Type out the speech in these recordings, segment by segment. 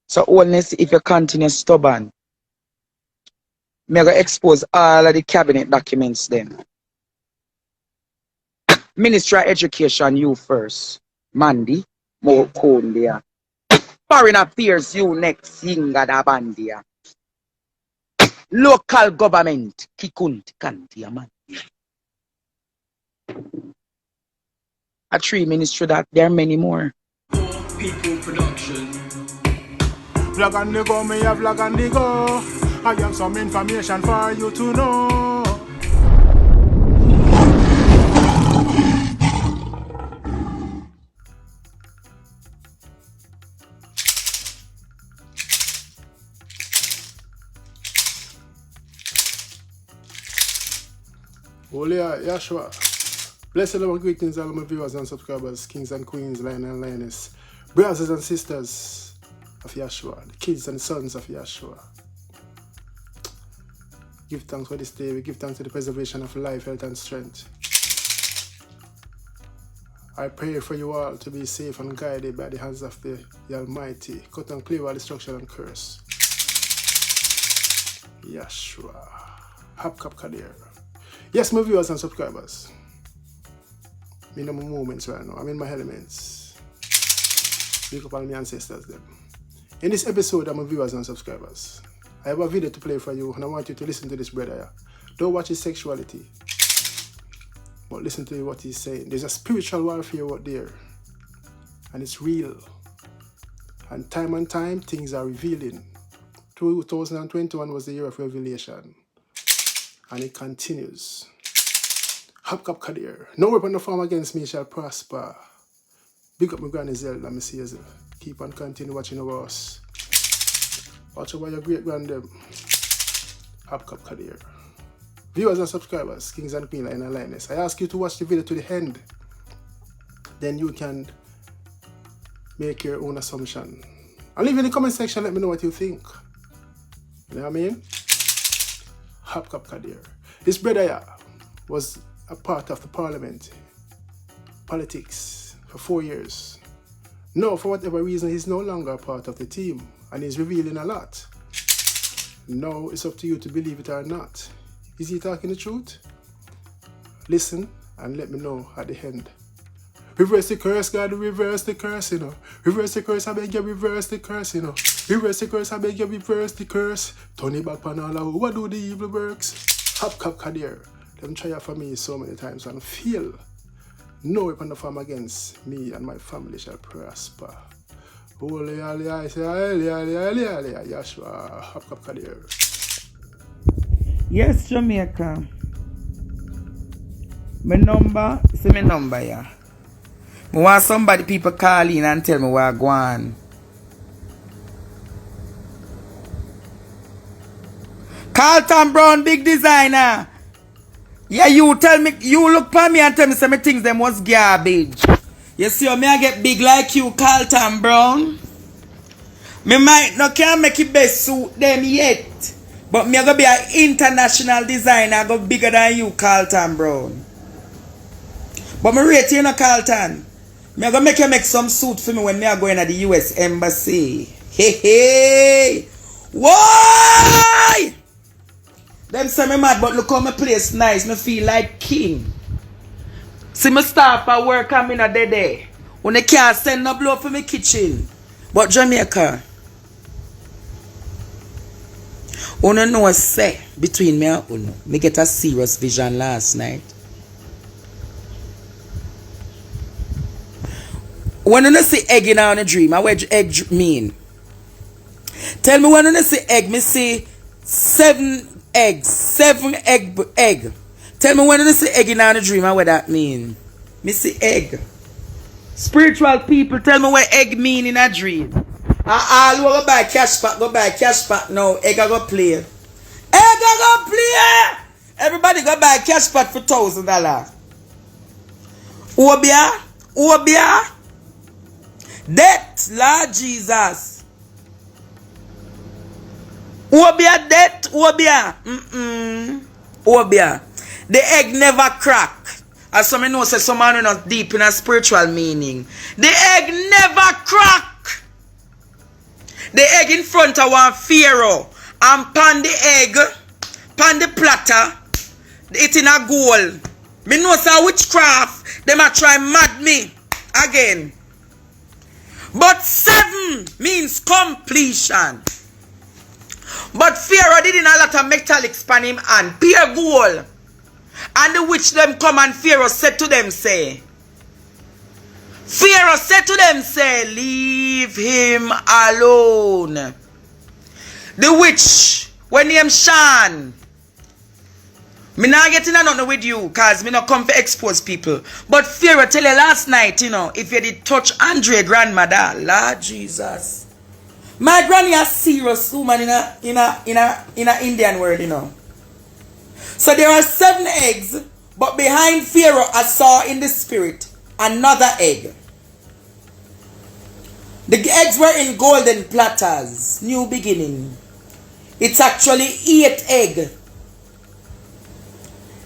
So Cholness, if you continue stubborn, me go expose all of the cabinet documents then. Ministry of Education, you first. Mandy, Mo Kondia. Foreign Affairs, you next. Yinga da Bandia. Local government, Kikunt Kantia man. A three ministry that there are many more. People production. Vlog and the go, me a vlog and the go. I have some information for you to know. Holy Yashua. Blessed love and greetings all my viewers and subscribers, kings and queens, lion and lioness, brothers and sisters of Yashua, the kids and sons of Yashua. Give thanks for this day. We give thanks to the preservation of life, health and strength. I pray for you all to be safe and guided by the hands of the Almighty. Cut and clear all destruction and curse. Yashua. Hapkap Kadir. Yes, my viewers and subscribers. I'm in my moments right now. I'm in my elements. Wake up all my ancestors them. In this episode of my viewers and subscribers, I have a video to play for you and I want you to listen to this brother. Don't watch his sexuality, but listen to what he's saying. There's a spiritual warfare out there and it's real. And time, things are revealing. 2021 was the year of revelation. And it continues. Hapkap Kadir. No weapon no form against me shall prosper. Big up my granny Zelda, me see you. Keep on continue watching over us. Watch over your great grandem. Hapkap Kadir. Viewers and subscribers, kings and queens, lion and lioness, I ask you to watch the video to the end. Then you can make your own assumption. And leave in the comment section, let me know what you think. You know what I mean? Hapkap Kadir. This brother here was a part of the parliament, politics, for 4 years. Now, for whatever reason, he's no longer a part of the team and he's revealing a lot. Now, it's up to you to believe it or not. Is he talking the truth? Listen and let me know at the end. Reverse the curse, God, reverse the curse, you know. Reverse the curse, I beg you, reverse the curse, you know. Reverse the curse, I beg you, reverse the curse. Turn it back on all who do the evil works. Hapkap Kadir. Them try for me so many times and fail. No weapon of form against me and my family shall prosper. Holy Yashua. Hapkap Kadir. Yes, Jamaica. My number, see my number, yeah. I want somebody people call in and tell me where I go on. Carlton Brown, big designer. Yeah, you tell me, you look for me and tell me some things them was garbage. You see how me I get big like you, Carlton Brown? Me might not can make it best suit them yet. But me I gonna be an international designer, I go bigger than you, Carlton Brown. But me rate you, Carlton. Me I gonna make you make some suit for me when me I go in at the US Embassy. Hey, hey! Why? Them say me mad, but look how my place nice. Me feel like king. See me start for work and me not there. When they can't send no blow for me kitchen. But Jamaica, uno know say between me and uno, me get a serious vision last night. When you see egg in a dream, what egg mean? Tell me when you see egg, me see 7 eggs, 7 egg. Tell me when you see egg in a dream, what that mean? Me see egg. Spiritual people, tell me what egg mean in a dream. All go buy Cashapp now. Egg a go play. Egg a go play. Everybody go buy Cashapp for $1,000. Obia. Debt, Lord Jesus. Obia debt, Obia. Obia. The egg never crack. As some know say some man not deep in a spiritual meaning. The egg never crack. The egg in front of one Pharaoh. And pan the egg, pan the platter, it in a goal. Me know say witchcraft, them a try mad me again. But 7 means completion. But Pharaoh did in a lot of metallics pan him and pure gold. And the witch them come and Pharaoh said to them, say, Pharaoh said to them, say, leave him alone. The witch, when name Shan, me not getting nothing with you, cause me not come to expose people. But Pharaoh tell you last night, you know, if you did touch Andre grandmother, Lord Jesus. My granny a serious woman in a Indian world, you know. So there are 7 eggs, but behind Pharaoh I saw in the spirit another egg. The eggs were in golden platters, new beginning. It's actually 8 egg.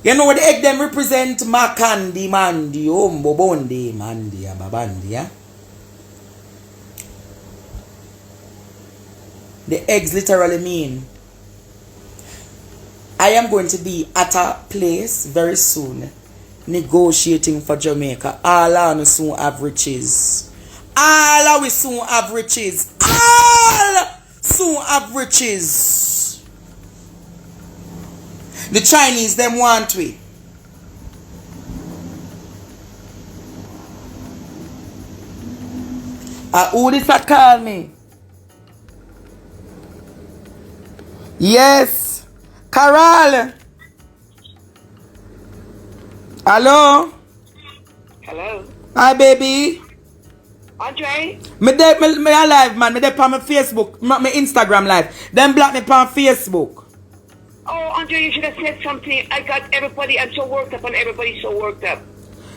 You know what the egg them represent? Makandi, Mandi, Ombo, Bondi, Mandi, Babandi, yeah? The eggs literally mean I am going to be at a place very soon negotiating for Jamaica. All of us soon have riches. All of us soon have riches. All soon have riches. The Chinese them want we. Who this a call me? Yes. Carol. Hello. Hello. Hi baby. Andre? Me alive man. Me on my Facebook. My Instagram live. Them block me on Facebook. Oh, Andre, you should have said something. I got everybody. I'm so worked up and everybody's so worked up.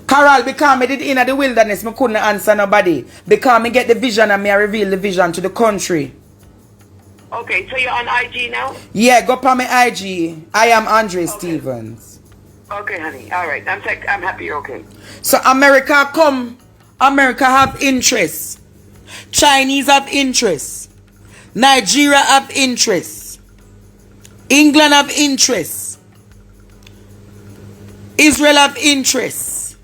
Carol, because me did in the wilderness, me couldn't answer nobody. Because me get the vision and me I reveal the vision to the country. Okay, so you're on IG now? Yeah, go on my IG. I am Andre Stevens. Okay, honey. All right. I'm happy you're okay. So America come. America have interest. Chinese have interest. Nigeria have interest. England have interest. Israel have interest.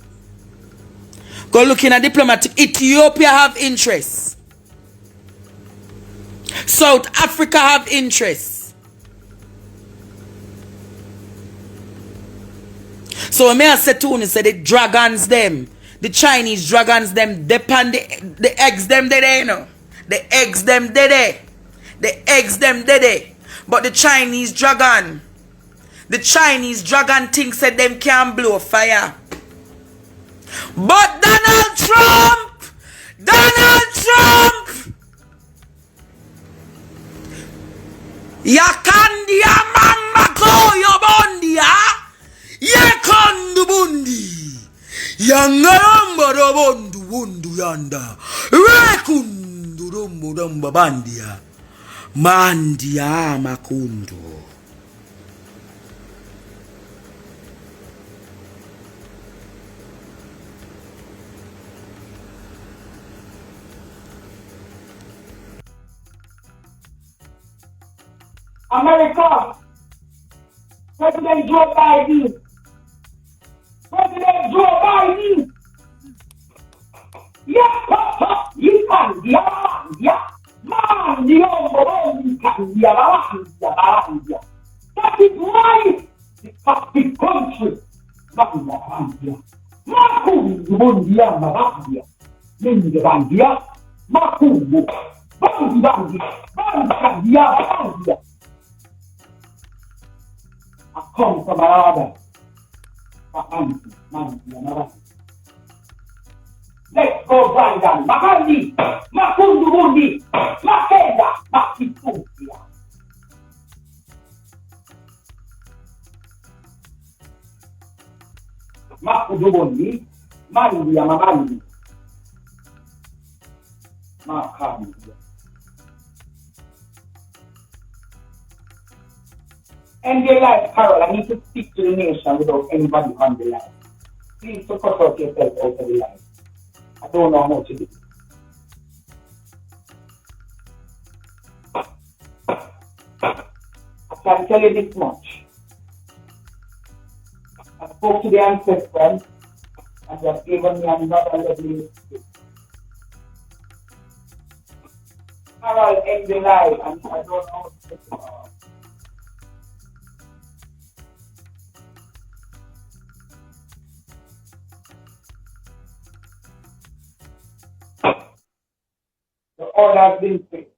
Go looking at diplomatic. Ethiopia have interest. South Africa have interest. So may I say to you, say the dragons them, the Chinese dragons them, depend the eggs them there, you know. The eggs them there. The eggs them there. But the Chinese dragon thinks that them can blow fire. But Donald Trump, Yakandia mama koyo bondia, Yakandu bundi, Yangaramba bondu bundu yanda, Rekundu rumbu rumba bandia, Mandia makundu. America, President Joe Biden, you can man, the that is why the Catholic country, Makundia, Makundia, Lindia, Makundu, Bandia. I come from another. Let's go, Brandon. Makandi, Makundu Bundi, Makenda, Makitukia. Makundu Bundi, Mandia, Mamandi, Makandi. And your life, Carol, I need to speak to the nation without anybody on the line. Please to cut out yourself out of the line. I don't know how to do. can tell you this much. I spoke to the ancestors and they have given me another level of skill. Carol end the life and I don't know how to get it off. The order has been fixed.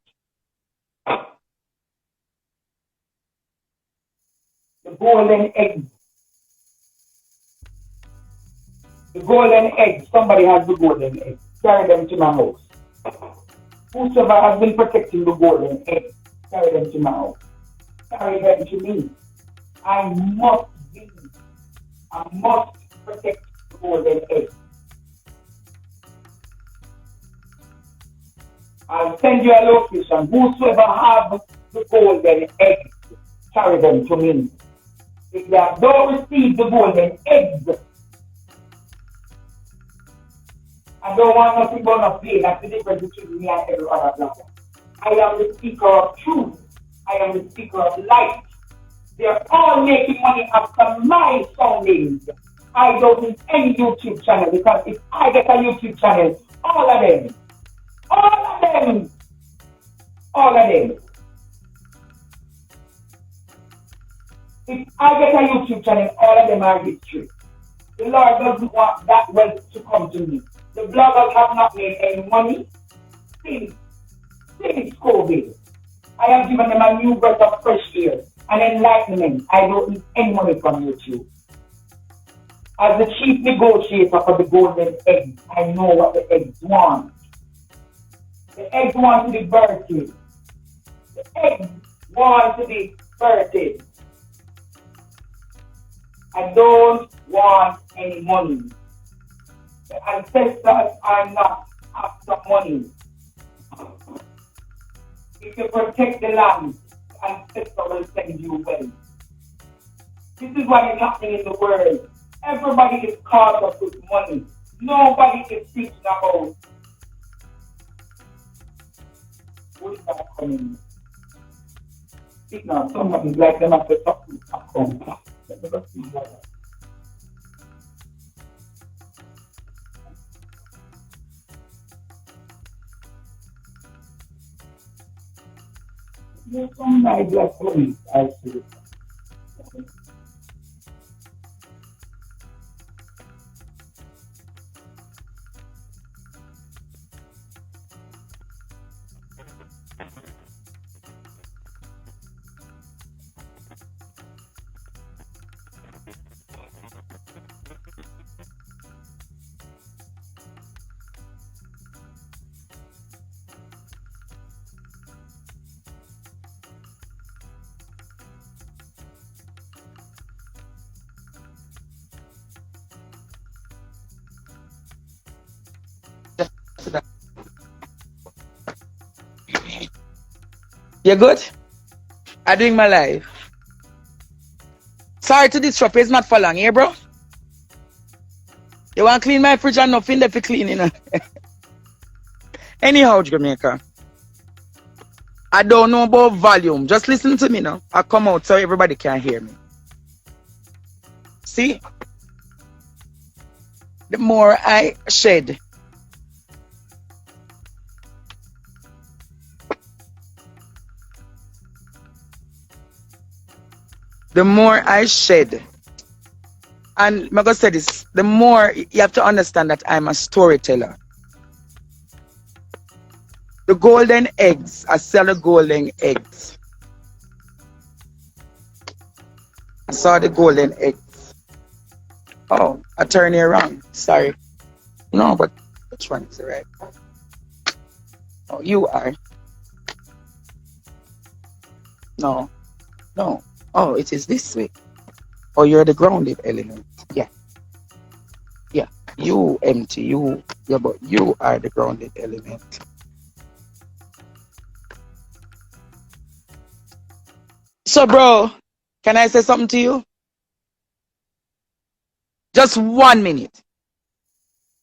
The golden egg. The golden egg. Somebody has the golden egg. Carry them to my house. Whosoever has been protecting the golden egg, carry them to my house. Carry them to me. I must protect the golden egg. I'll send you a location. Whosoever have the golden egg, carry them to me. If they have not received the golden eggs, I don't want nothing but a play. That's the difference between me and every other black. I am the speaker of truth. I am the speaker of light. They're all making money after my soundings. I don't need any YouTube channel because if I get a YouTube channel, all of them, if I get a YouTube channel, all of them are history. The Lord doesn't want that wealth to come to me. The bloggers have not made any money since COVID. I have given them a new breath of fresh air and enlightenment. I don't need any money from YouTube. As the chief negotiator for the golden egg, I know what the eggs want. The eggs want to be birthed. The eggs want to be birthed. I don't want any money. The ancestors are not after money. If you protect the land, the ancestor will send you wealth. This is what is happening in the world. Everybody is caught up with money. Nobody is thinking about what is that coming. Speak now, somebody like them at the top of the account. There's some nice black police, I see. You good? I'm doing my live. Sorry to disrupt, it's not for long, yeah, bro? You want to clean my fridge and nothing left for cleaning? Anyhow, Jamaica. I don't know about volume. Just listen to me now. I'll come out so everybody can hear me. See? The more I shed, the more I shed, and I'm going to say this, the more you have to understand that I'm a storyteller. The golden eggs, I sell the golden eggs. I saw the golden eggs. Oh, I turned it around. Sorry. No, but which one is the right one? Oh, you are. No. No. Oh, it is this way. Oh, you're the grounded element. Yeah. Yeah. You empty. Yeah, but you are the grounded element. So, bro, can I say something to you? Just 1 minute.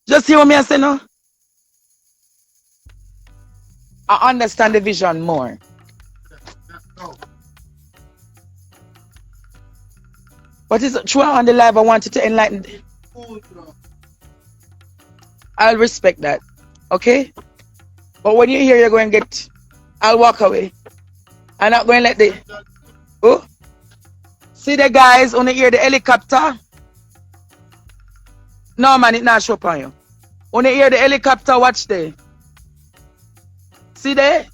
Just hear what me I say now. I understand the vision more. What is it? True on the live, I wanted to enlighten. I'll respect that. Okay? But when you hear you're going to get, I'll walk away. I'm not going to let the. Oh? See the guys on the hear the helicopter? No man, it not show up on you. When you hear the helicopter, watch there. See there?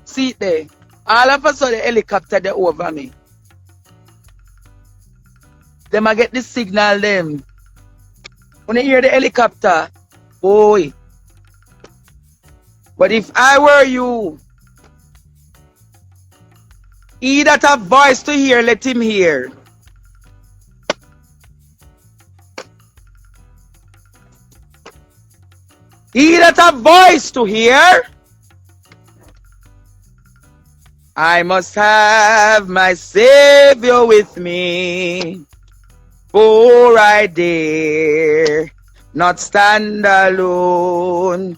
See it there. All of a sudden the helicopter they over me. Them I get the signal them. When you hear the helicopter, boy. But if I were you, he that have voice to hear, let him hear. He that have voice to hear, I must have my Savior with me, for I dare not stand alone.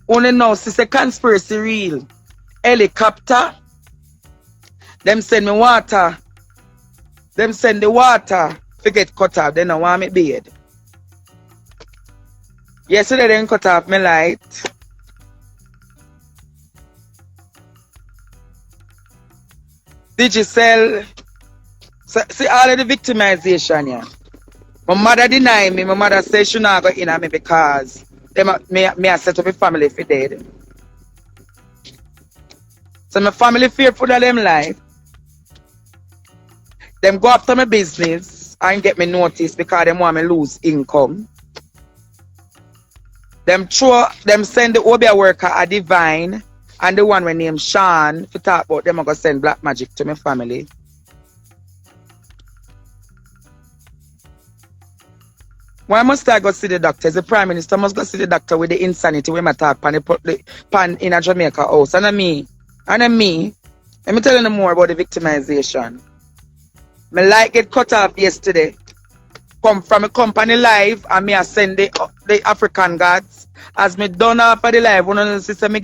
Only now, since a conspiracy real. Helicopter, them send me water. Them send the water to get cut off. They don't want me bed. Yesterday they cut off my light. Digicel. See all of the victimization here. My mother deny me. My mother says she not go in on me because me I set up a family for dead. So my family fearful of them life. Them go after my business and get me notice because them want me lose income. Them send the Obia worker a divine and the one we name Sean to talk about them. I go send black magic to my family. Why must I go see the doctor? The Prime Minister must go see the doctor with the insanity when I talk pan in a Jamaica house. And me. Let me tell you more about the victimization. My light get cut off yesterday. Come from a company live and me I send the African gods. As me done after the live, one sister me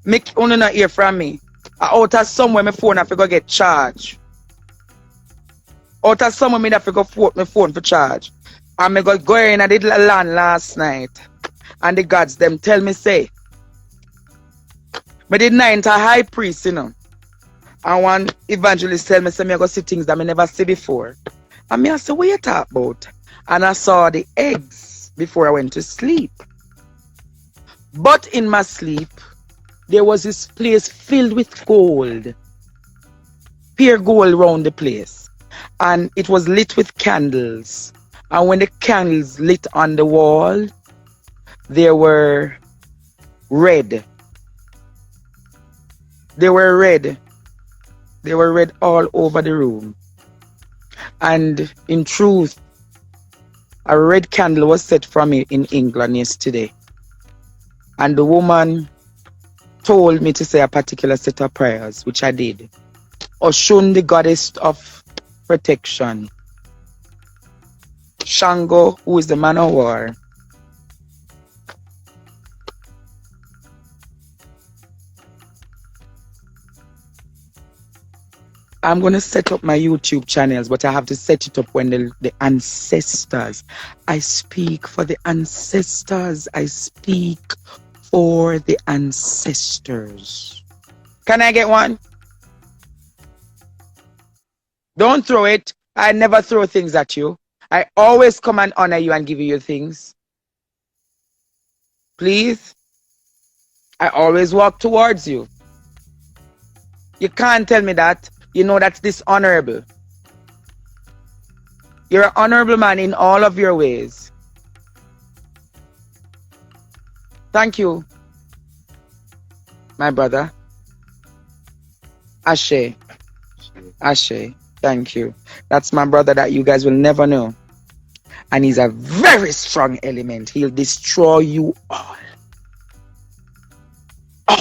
not hear from me. Out of somewhere my phone I go get charged. Out of somewhere me have to go my phone for charge. And me go in and did land last night. And the gods them tell me say. Me did not enter high priest, you know. And one evangelist tell me say me go see things that me never see before. And me I say, what you talk about? And I saw the eggs before I went to sleep. But in my sleep, there was this place filled with gold. Pure gold around the place. And it was lit with candles. And when the candles lit on the wall, they were red. They were red. They were red all over the room. And in truth, a red candle was set for me in England yesterday. And the woman told me to say a particular set of prayers, which I did. Oshun, the goddess of protection. Shango, who is the man of war. I'm going to set up my YouTube channels, but I have to set it up when the ancestors. I speak for the ancestors. I speak for the ancestors. Can I get one? Don't throw it. I never throw things at you. I always come and honor you and give you your things. Please. I always walk towards you. You can't tell me that. You know that's dishonorable. You're an honorable man in all of your ways. Thank you, my brother. Ashe. Ashe. Thank you. That's my brother that you guys will never know. And he's a very strong element. He'll destroy you all. All.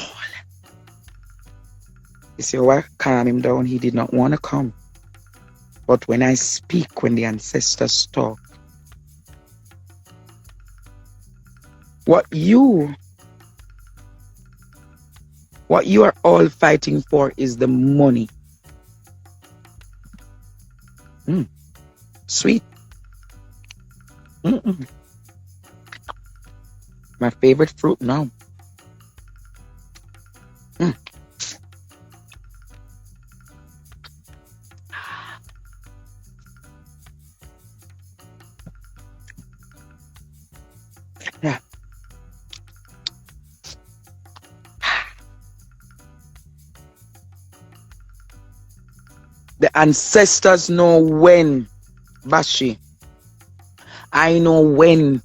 You see what? Calm him down. He did not want to come. But when I speak, when the ancestors talk, what you What you are all fighting for is the money. Sweet. My favorite fruit now. Yeah. The ancestors know when, Bashi. I know when.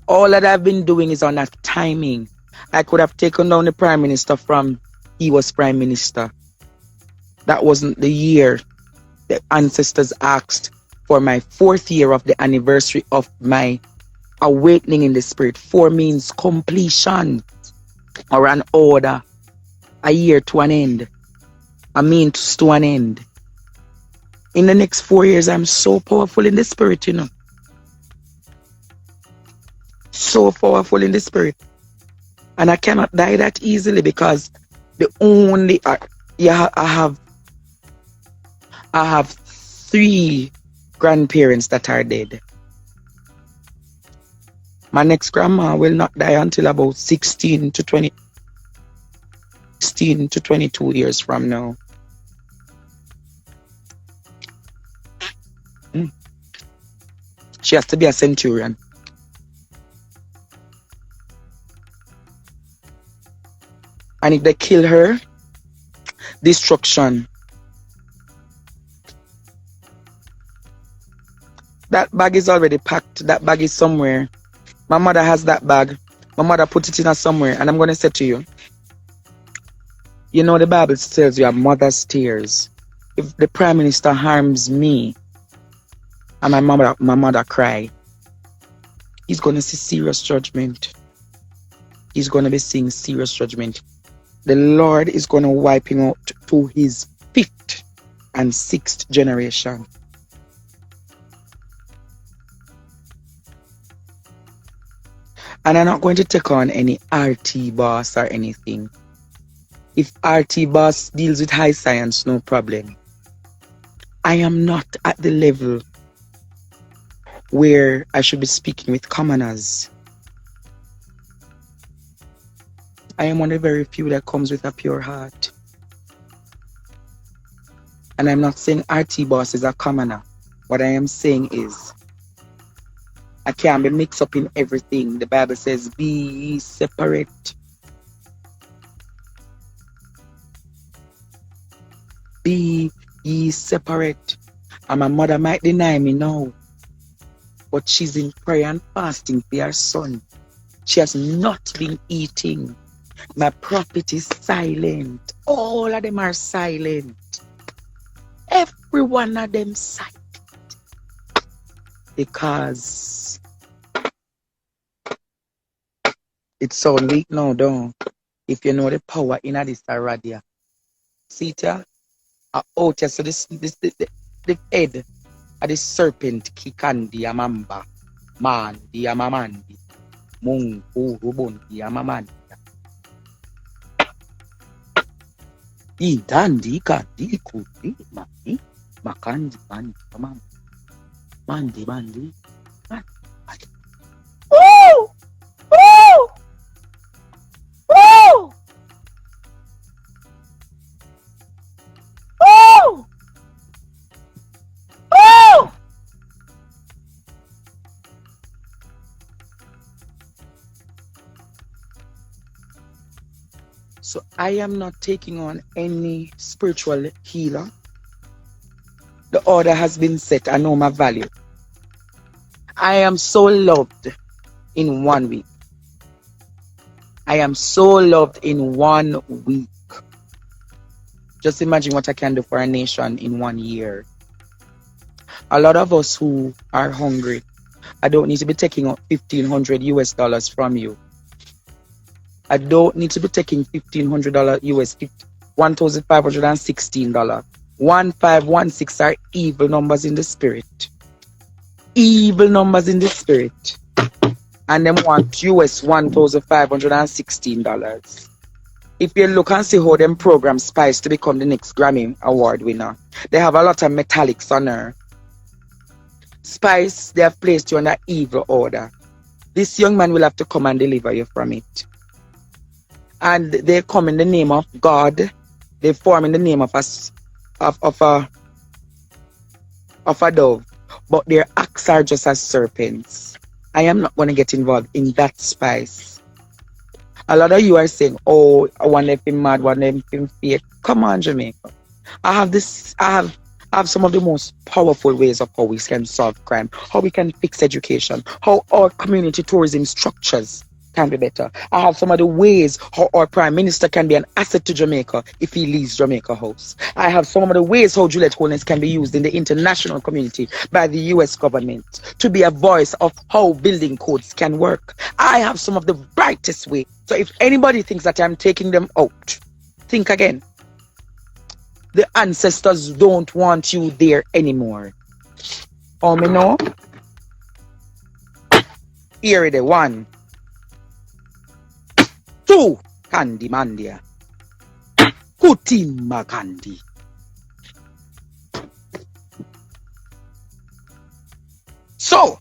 All that I've been doing is on that timing. I could have taken down the Prime Minister from he was Prime Minister. That wasn't the year the ancestors asked for my 4th year of the anniversary of my awakening in the spirit. 4 means completion or an order. A year to an end. A means to an end. In the next 4 years, I'm so powerful in the spirit, you know. So powerful in the spirit. And I cannot die that easily because the only... I have 3 grandparents that are dead. My next grandma will not die until about 16 to 22 years from now. She has to be a centurion. And if they kill her, destruction. That bag is already packed. That bag is somewhere. My mother has that bag. My mother put it in her somewhere. And I'm going to say to you, you know the Bible tells you a mother's tears. If the Prime Minister harms me and my mother cry, he's going to see serious judgment. He's going to be seeing serious judgment. The Lord is going to wipe him out to his 5th and 6th generation. And I'm not going to take on any RT boss or anything. If RT boss deals with high science, no problem. I am not at the level where I should be speaking with commoners. I am one of the very few that comes with a pure heart. And I'm not saying RT boss is a commoner. What I am saying is, I can't be mixed up in everything. The Bible says, be ye separate. Be ye separate. And my mother might deny me now, but she's in prayer and fasting for her son. She has not been eating. My prophet is silent. All of them are silent. Every one of them silent. Because it's so late now, don't. If you know the power in this radio. See it here? Out here, so the head of the serpent kikandi amamba. Man di amamandi. Mung urubundi amamandi. Idandi kandi kuti mandi. Makandi mandi amam. Mandi mandi. Woo! Woo! Woo! Woo! Woo! So I am not taking on any spiritual healer. The order has been set. I know my value. I am so loved in 1 week. I am so loved in 1 week. Just imagine what I can do for a nation in 1 year. A lot of us who are hungry, I don't need to be taking out $1,500 from you. I don't need to be taking $1,500 US, $1,516. 1516 are evil numbers in the spirit. Evil numbers in the spirit. And them want US $1,516. If you look and see how them program Spice to become the next Grammy Award winner, they have a lot of metallics on her. Spice, they have placed you under evil order. This young man will have to come and deliver you from it. And they come in the name of God. They form in the name of a dove. But their acts are just as serpents. I am not going to get involved in that, Spice. A lot of you are saying, oh, one of them mad, one of them fake. Come on, Jamaica. I have some of the most powerful ways of how we can solve crime, how we can fix education, how our community tourism structures can be better. I have some of the ways how our Prime Minister can be an asset to Jamaica if he leaves Jamaica House. I have some of the ways how Cholness can be used in the international community by the US government to be a voice of how building codes can work. I have some of the brightest ways. So if anybody thinks that I'm taking them out, think again. The ancestors don't want you there anymore. Oh, me know? Here it is. 1, 2, Kandi Mandia. Kutima Kandi. So,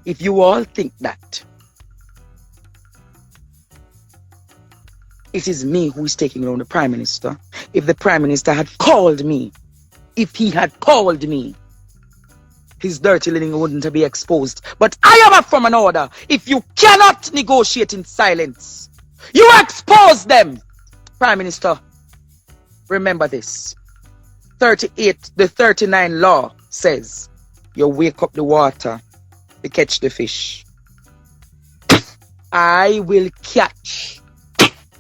if you all think that it is me who is taking on the Prime Minister, if the Prime Minister had called me, if he had called me, his dirty linen wouldn't be exposed. But I am up from an order. If you cannot negotiate in silence, you expose them. Prime Minister, remember this. 38, the 39 law says, you wake up the water to catch the fish. I will catch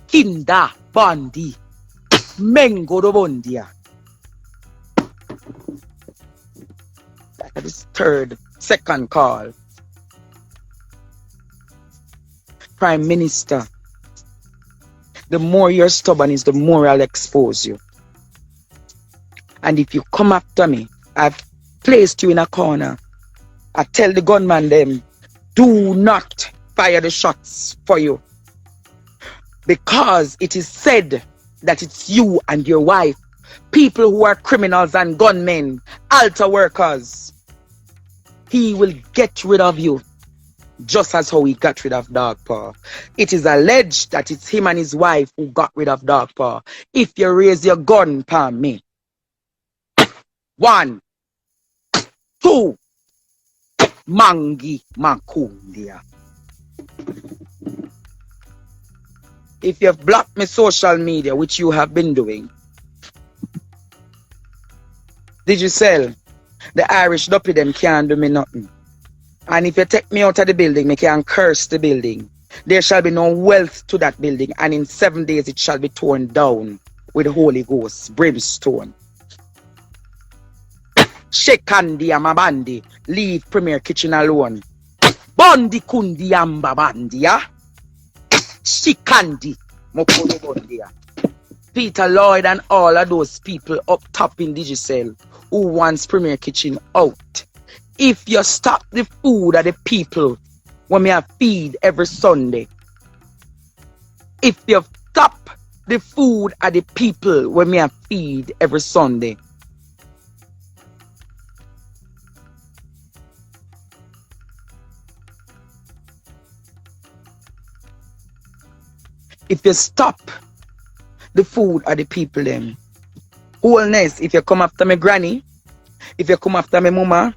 Kinda Bandi Mengo do Bondia. That is second call. Prime Minister, the more you're stubborn is the more I'll expose you. And if you come after me, I've placed you in a corner. I tell the gunman them, do not fire the shots for you. Because it is said that it's you and your wife, people who are criminals and gunmen, altar workers. He will get rid of you, just as how he got rid of Dogpaw. It is alleged that it's him and his wife who got rid of Dogpaw. If you raise your gun upon me. 1, 2, Mangi Makundia. If you've blocked my social media, which you have been doing, did you sell? The Irish duppy them can't do me nothing. And if you take me out of the building, me can curse the building. There shall be no wealth to that building, and in 7 days it shall be torn down with the Holy Ghost, brimstone. Shekandi Amabandi, leave Premier Kitchen alone. Bondi Kundi Amba Bandia. Shikandi Mokono Bondia. Peter Lloyd and all of those people up top in Digicel who wants Premier Kitchen out. If you stop the food of the people when I feed every Sunday, if you stop the food of the people when I feed every Sunday, if you stop the food of the people them, Cholness, if you come after my granny, if you come after my mama,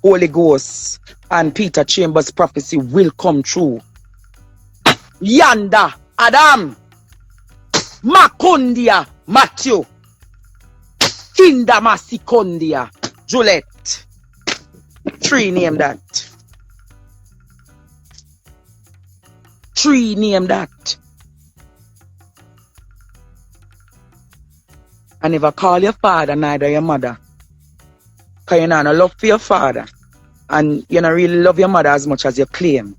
Holy Ghost and Peter Chambers' prophecy will come true. Yanda, Adam, Makondia, Matthew, Kinda Masikondia, Juliet. 3 name that. 3 name that. I never call your father, neither your mother. Because you don't love for your father. And you don't really love your mother as much as you claim.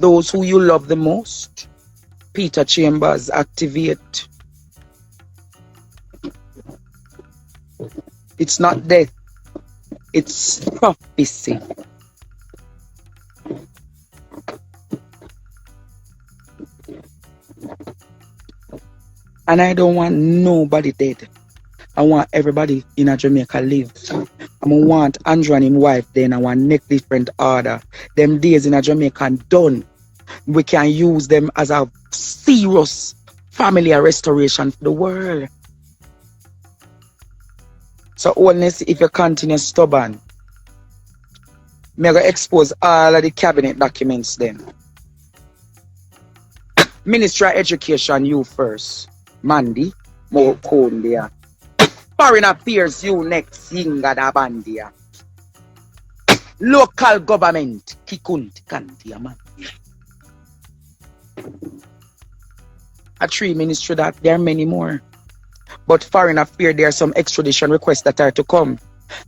Those who you love the most, Peter Chambers, activate. It's not death. It's prophecy. And I don't want nobody dead. I want everybody in Jamaica live. I want Andrew and his wife then. I want next different order. Them days in Jamaica done. We can use them as a serious family restoration for the world. So Cholness, if you continue stubborn, I'm going to expose all of the cabinet documents then. Ministry of Education, you first. Mandy, Mo Kondia. Foreign Affairs, you next. Yinga da Bandia. Local government, Kikunt Kantia man. A 3 ministry that there are many more. But foreign affairs, there are some extradition requests that are to come.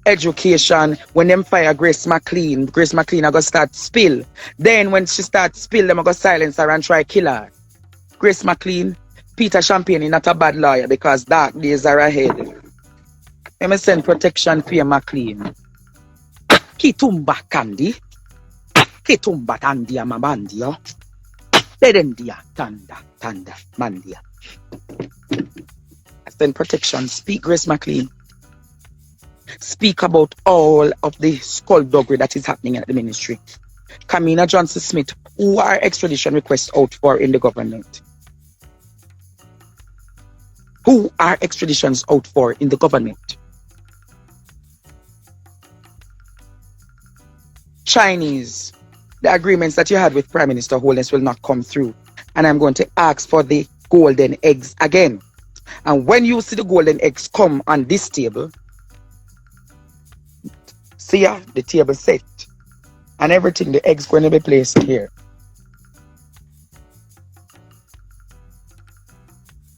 Education, when them fire Grace McLean are going to start spill. Then when she starts spill, them are going to silence her and try kill her. Grace McLean, Peter Champagne is not a bad lawyer because dark days are ahead. Let me send protection for McLean. Kitumba Kandi. Kitumba Tandia Mabandia. Bedendia Tanda Mandia. I send protection. Speak Grace McLean. Speak about all of the skullduggery that is happening at the ministry. Kamina Johnson Smith, who are extradition requests out for in the government? Who are extraditions out for in the government? Chinese, the agreements that you had with Prime Minister Cholness will not come through. And I'm going to ask for the golden eggs again. And when you see the golden eggs come on this table, see ya, the table set. And everything, the eggs going to be placed here.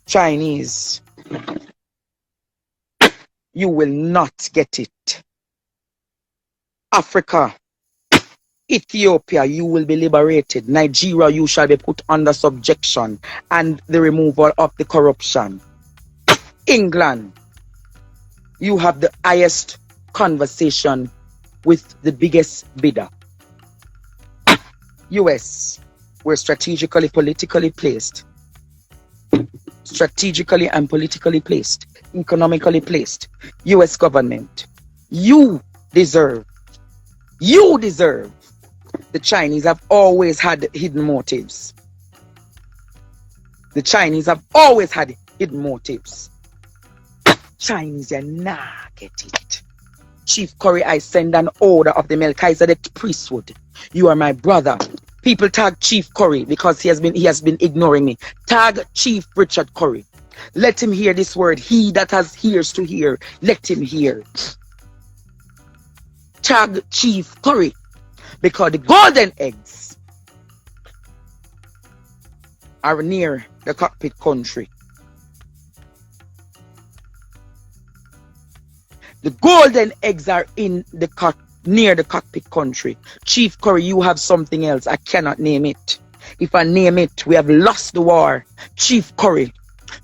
Chinese, you will not get it. Africa, Ethiopia, you will be liberated. Nigeria, you shall be put under subjection and the removal of the corruption. England, you have the highest conversation with the biggest bidder. US, we're strategically, politically placed. Strategically and politically placed. Economically placed. US government, you deserve. The Chinese have always had hidden motives. Chinese, you not get it. Chief Curry, I send an order of the Melchizedek priesthood. You are my brother. People tag Chief Curry because he has been ignoring me. Tag Chief Richard Curry. Let him hear this word. He that has ears to hear, let him hear. Tag Chief Curry. Because the golden eggs are near the cockpit country. The golden eggs are in the near the cockpit country. Chief Curry, you have something else. I cannot name it. If I name it, we have lost the war. Chief Curry,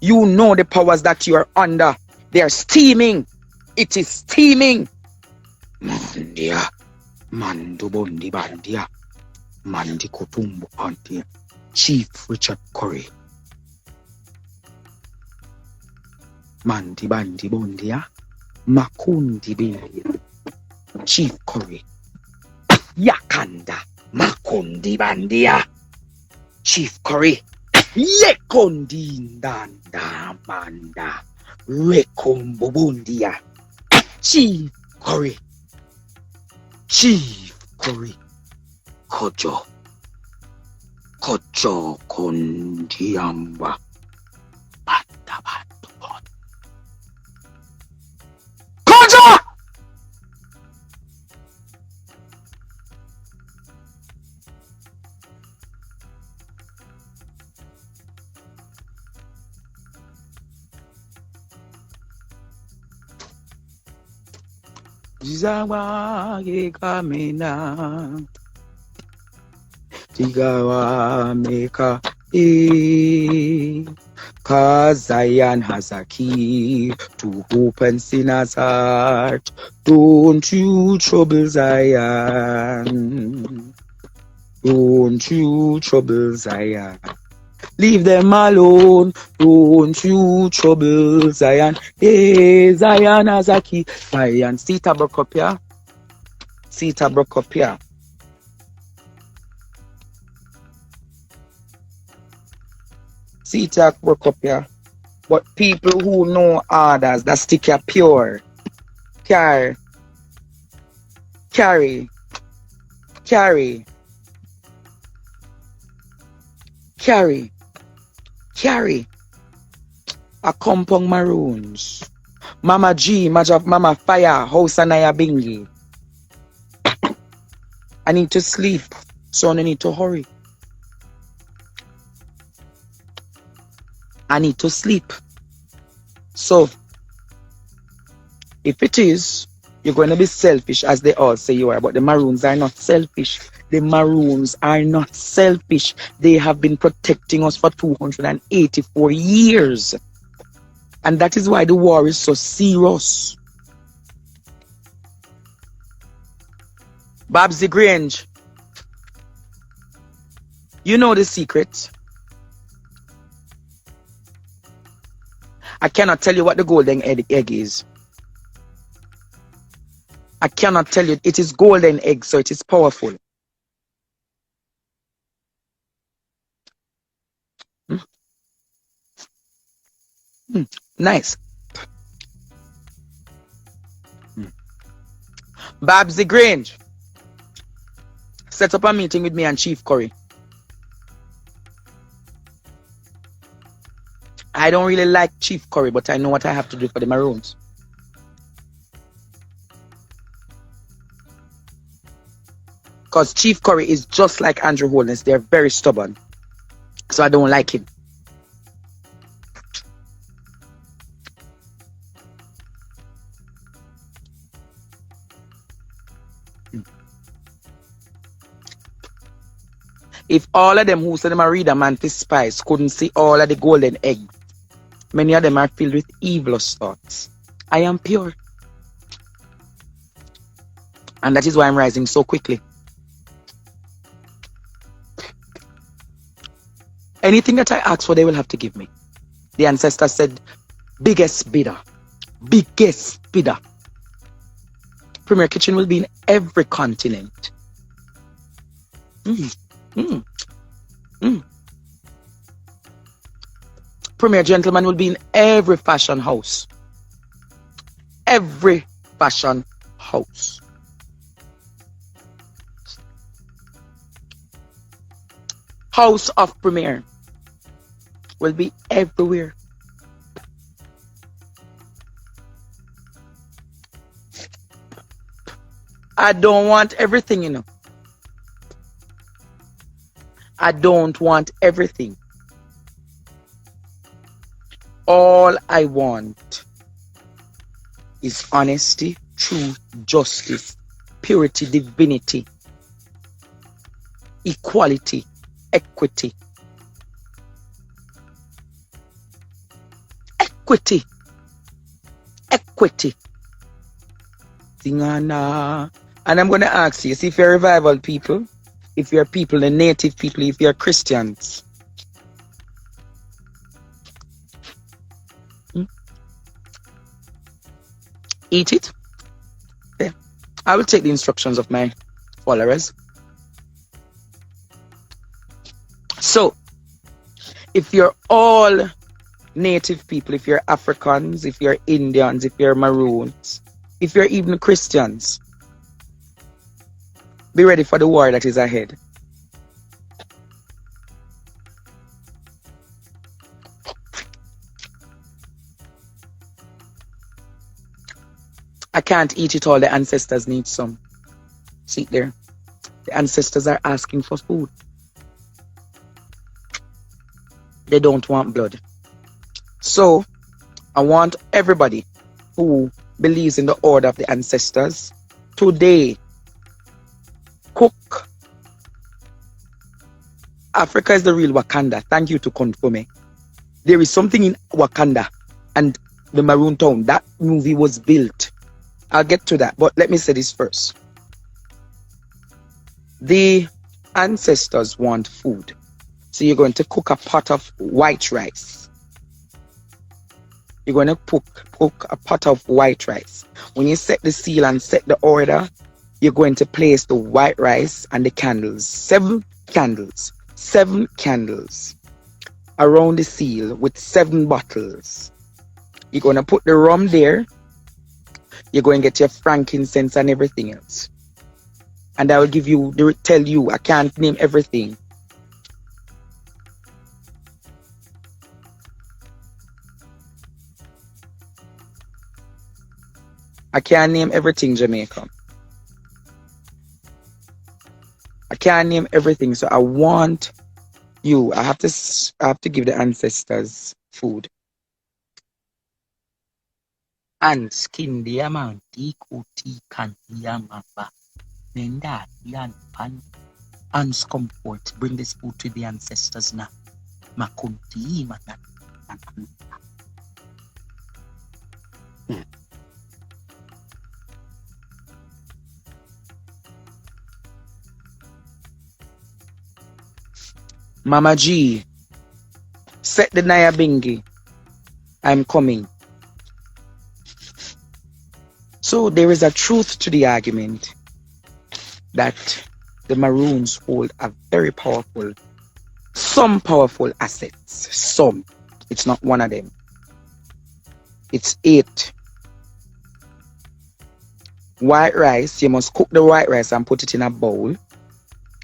you know the powers that you are under. They are steaming. It is steaming. Mandia. Mando bondi bandia. Mandi kutumbo pantia. Chief Richard Curry. Mandi bandi bondia. Makundi bandia. Chief Curry. Yakanda. Makundi bandia. Chief Curry. Yekondi ndanda manda. Rekombo bondia. Chief Curry. Chief Curry. Kojo kondiamba. Banda. Kojo! Jizawa yekamena Tigawa meka Cause Zion has a key to open sinners' heart. Don't you trouble Zion. Don't you trouble Zion. Leave them alone. Don't you trouble Zion. Hey, Zion as a key. Zion. Sita broke up here. Sita broke up here. Sita broke up here. But people who know others that stick here pure. Carry. Carry. Carry. Carry. Carry. A compound maroons. Mama G, Mama Fire, House Anaya Bingi. I need to sleep, so I need to hurry. I need to sleep. So, if it is, you're going to be selfish as they all say you are, but the Maroons are not selfish. The Maroons are not selfish. They have been protecting us for 284 years. And that is why the war is so serious. Babsy Grange, you know the secret. I cannot tell you what the golden egg is. I cannot tell you. It is golden egg, so it is powerful. Nice. Babsy Grange, set up a meeting with me and Chief Curry. I don't really like Chief Curry, but I know what I have to do for the Maroons. Because Chief Curry is just like Andrew Cholness. They're very stubborn. So I don't like him. If all of them who say them are reader man to spies couldn't see all of the golden egg, many of them are filled with evil thoughts. I am pure. And that is why I'm rising so quickly. Anything that I ask for, they will have to give me. The ancestors said, biggest bidder. Biggest bidder. Premier Kitchen will be in every continent. Premier Gentleman will be in every fashion house. Every fashion house. House of Premier will be everywhere. I don't want everything, you know. I don't want everything. All I want is honesty, truth, justice, purity, divinity, equality, equity. Equity. Equity. And I'm going to ask you, see if you're revival people, if you're people, the native people, if you're Christians. Eat it. Yeah. I will take the instructions of my followers. So, if you're all native people, if you're Africans, if you're Indians, if you're Maroons, if you're even Christians, be ready for the war that is ahead. I can't eat it all. The ancestors need some. See there. The ancestors are asking for food. They don't want blood. So, I want everybody who believes in the order of the ancestors today, cook. Africa is the real Wakanda. Thank you to confirm me. There is something in Wakanda and the Maroon Town. That movie was built. I'll get to that, but let me say this first. The ancestors want food. So you're going to cook a pot of white rice. You're going to cook a pot of white rice. When you set the seal and set the order, you're going to place the white rice and the candles, 7 candles around the seal with 7 bottles. You're going to put the rum there. You're going to get your frankincense and everything else. And I will tell you, I can't name everything. I can't name everything, Jamaica. I can't name everything, so I want you. I have to give the ancestors food. And skin the amount, kuti kandiamaba, nenda yan pan, and comfort. Bring this food to the ancestors now. Makunti manan. Mama G, set the Nyabingi. I'm coming. So there is a truth to the argument that the Maroons hold a very some powerful assets. Some. It's not one of them. It's 8. White rice, you must cook the white rice and put it in a bowl.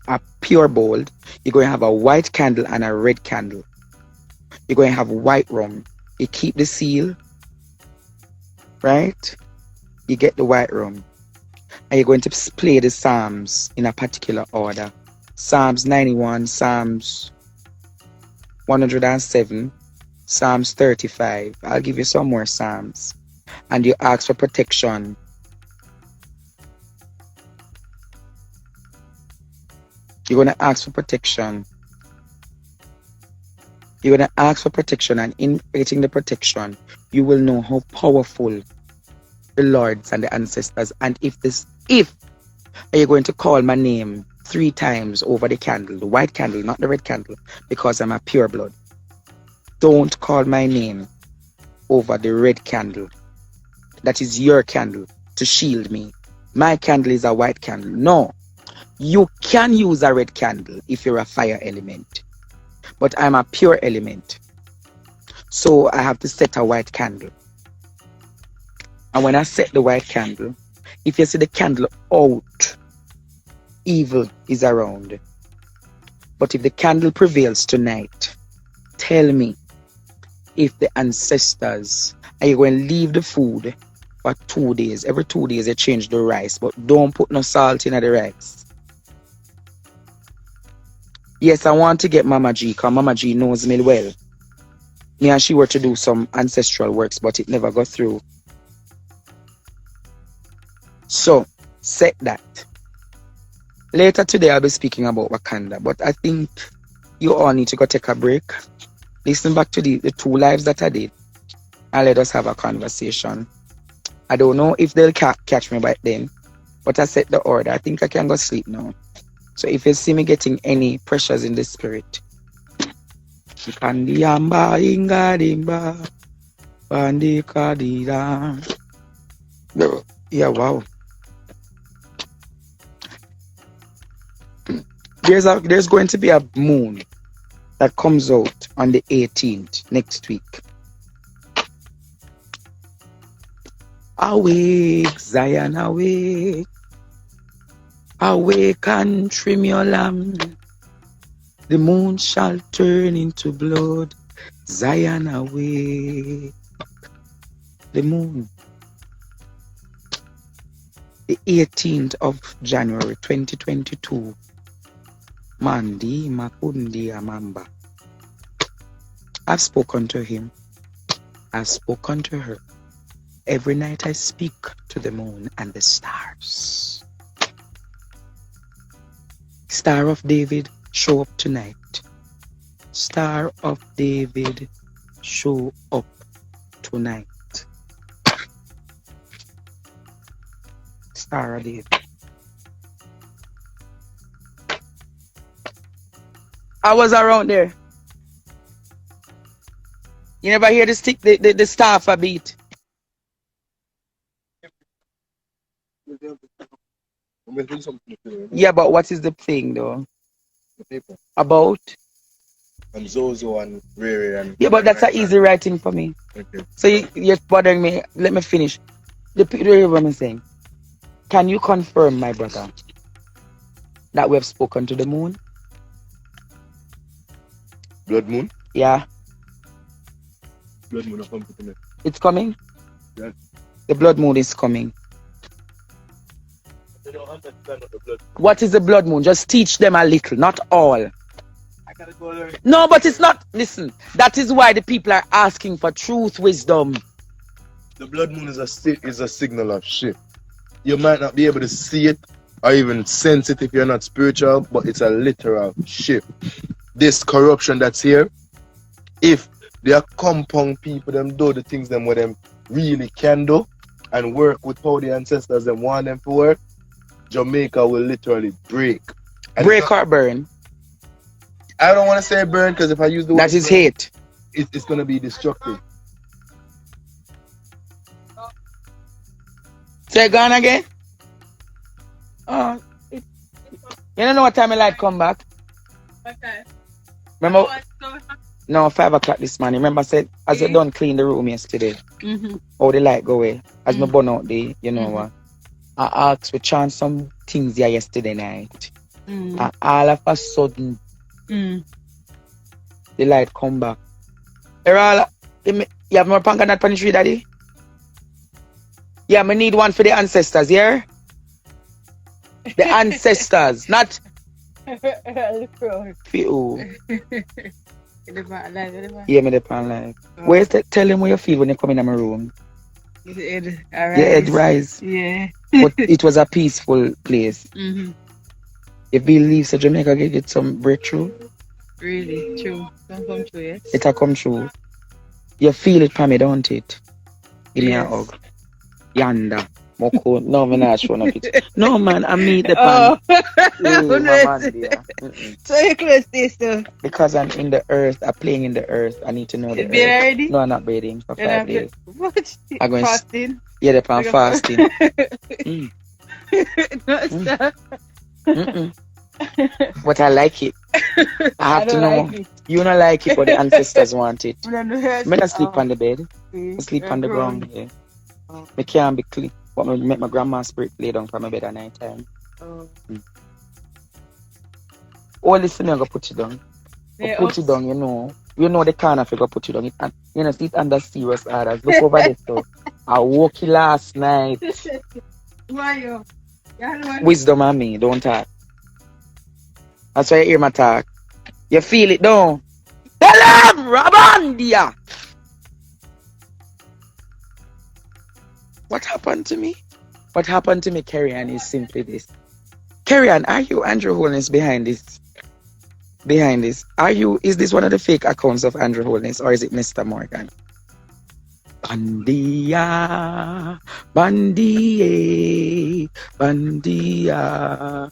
A pure bowl. You're going to have a white candle and a red candle. You're going to have white rum. You keep the seal, right? You get the white rum. And you're going to play the Psalms in a particular order. Psalms 91, Psalms 107, Psalms 35. I'll give you some more Psalms. And you ask for protection. You're going to ask for protection. You're going to ask for protection, and in getting the protection, you will know how powerful the lords and the ancestors. And if are you going to call my name 3 times over the candle, the white candle, not the red candle, because I'm a pure blood. Don't call my name over the red candle. That is your candle to shield me. My candle is a white candle. No. You can use a red candle if you're a fire element, but I'm a pure element, so I have to set a white candle. And when I set the white candle, if you see the candle out, evil is around. But if the candle prevails tonight, tell me if the ancestors, are you going to leave the food for 2 days? Every 2 days you change the rice, but don't put no salt in the rice. Yes, I want to get Mama G, because Mama G knows me well. Me and she were to do some ancestral works, but it never got through. So, set that. Later today, I'll be speaking about Wakanda, but I think you all need to go take a break. Listen back to the 2 lives that I did, and let us have a conversation. I don't know if they'll catch me by then, but I set the order. I think I can go sleep now. So if you see me getting any pressures in the spirit, yeah, wow. There's going to be a moon that comes out on the 18th next week. Awake, Zion, awake. Awake and trim your lamp. The moon shall turn into blood. Zion, awake. The moon. The 18th of January 2022. Mandi Makundi Amamba. I've spoken to him. I've spoken to her. Every night I speak to the moon and the stars. Star of David, show up tonight. Star of David, show up tonight. Star of David. I was around there. You never hear the staff a beat. Yeah, but what is the thing though? The people. About? And Zozo and Riri and... Yeah, but that's an easy writing for me. Okay. So you're bothering me. Let me finish. The people what I'm saying. Can you confirm, my brother, that we have spoken to the moon? Blood moon? Yeah. Blood moon will come to me. It's coming? Yeah. The blood moon is coming. They don't understand what the blood. What is the blood moon? Just teach them a little, not all. I gotta go there. No, but it's not. Listen, that is why the people are asking for truth, wisdom. The blood moon is a signal of shit. You might not be able to see it or even sense it if you're not spiritual, but it's a literal shift. This corruption that's here, if they are compound people, them do the things them what them really can do and work with how the ancestors them want them to work, Jamaica will literally break. And Break or burn? I don't want to say burn because if I use the word That is burn, hate. it's going to be destructive. Say gone again? Oh. You don't know what time I light come back? Okay. Remember? No, 5 o'clock this morning. Remember I said, as you done clean the room yesterday, how the light go away. As me burn out the, you know what? I asked for chance some things there yesterday night. And all of a sudden, the light come back. You have more panga not punish daddy? Yeah, I need one for the ancestors, yeah? The ancestors, not for you. Yeah, me the pan life. Where's the tell them what you feel when you come in my room? Your head Your head rise. Yeah. But it was a peaceful place. You believe so Jamaica get some breakthrough? Really, true. Don't come true, yes. It'll come true. You feel it for me, don't it? Give me a Yes. hug. Yanda. Moko. No, I'm not showing up it. No, man, I meet the pan. Yeah, my man, dear. So you close this too? Because I'm in the earth, I'm playing in the earth. I need to know the You been earth. already? No, I'm not bathing for 5 days. What? I'm going Fasting? Yeah, the pan fasting. No, stop. But I like it. I have to don't know. like it. You don't like it, but the ancestors want it. I I'm not sleep on the bed. I sleep on the ground. Yeah. I can't be clean. But I make my grandma's spirit lay down for my bed at night time. Oh, listen, I'm going to put you down. Yeah, Put you down, you know. You know the kind of figure put you down. You know, sit under serious orders. Look over this stuff. I woke you last night. Why you? Wisdom on me, don't talk. That's why you hear my talk. You feel it, don't? Tell him, Rabandia! What happened to me? What happened to me, Carrie-Ann, is simply this. Carrie-Ann, are you Andrew Holness behind this? Behind this? Is this one of the fake accounts of Andrew Holness or is it Mr. Morgan? Bandia, Bandia, Bandia.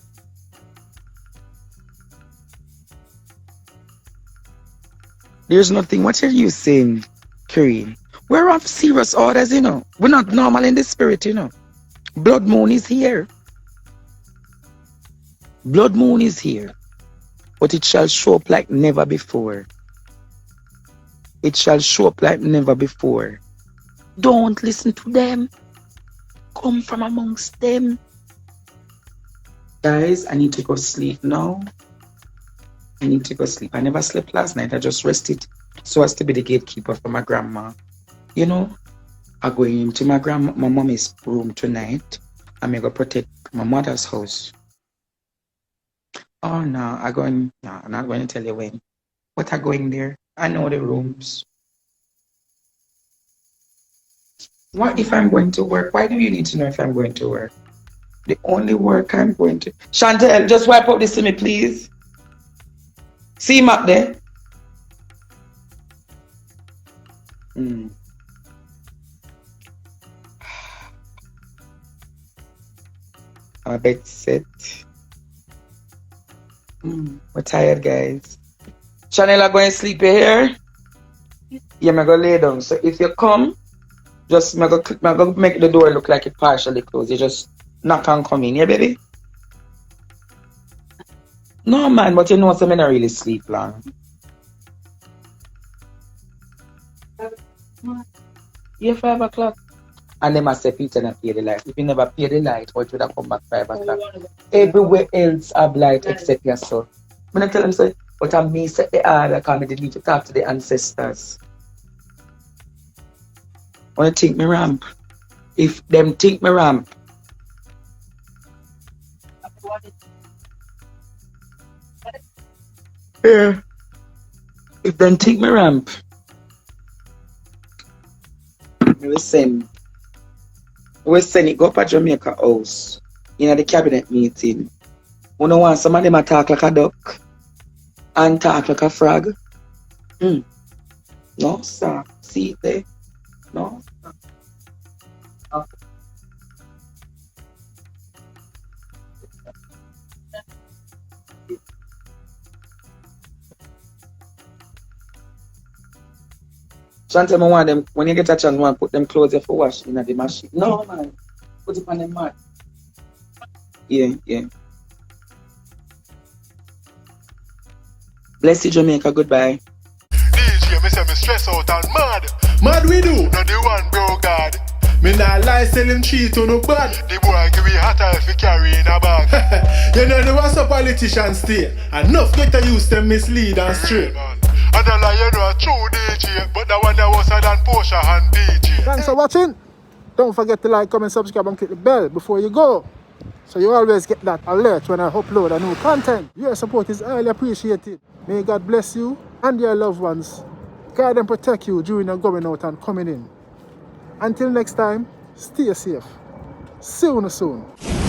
There's nothing. What are you saying, Kareem? We're off serious orders, you know. We're not normal in the spirit, you know. Blood moon is here. Blood moon is here. But it shall show up like never before. It shall show up like never before. Don't listen to them. Come from amongst them. Guys, I need to go sleep now. I need to go sleep. I never slept last night. I just rested so as to be the gatekeeper for my grandma. You know, I go into my mommy's room tonight. I'm going to protect my mother's house. Oh, no, I'm not going to tell you when. But I'm going there. I know the rooms. What if I'm going to work? Why do you need to know if I'm going to work? The only work I'm going to... Chantel, just wipe up this to me, please. See him up there? My bed set. We're tired, guys. Chanel are going to sleep here. Yeah, I'm going to lay down. So if you come, just I'm going to make the door look like it partially closed. You just knock and come in, yeah, baby? No, man, but you know, so I don't really sleep long. Yeah, 5 o'clock. And they must say Peter not pay the light. If you never pay the light, or it would have come back 5 o'clock. Everywhere else have light except your son. When I tell them, say, but I may set the order because I need to talk to the ancestors. When you think me ramp, if them think me ramp, yeah. If them think me ramp, we send it go up at Jamaica House in the cabinet meeting. You know want some of them talk like a duck and talk like a frog? No, sir. See it there? No, sir. Okay. Chantel, I want them, when you get a chance, want put them clothes for wash in the machine. No, man. Put it on the mat. Yeah, yeah. Bless you, Jamaica. Goodbye. DJ, me say me stress out and mad. Mad we do. Not the one, bro, God. Me nah lie, sell him cheat on no bad. The boy give me hotter if he carry in a bag. You know the what's a politician stay. Enough get to use them mislead and straight. Man. And the lie, you know, a true DJ, but the one that was than Porsche and DJ. Thanks for watching. Don't forget to like, comment, subscribe and click the bell before you go. So you always get that alert when I upload a new content. Your support is highly appreciated. May God bless you and your loved ones. Guide and protect you during your going out and coming in. Until next time, stay safe. See you soon.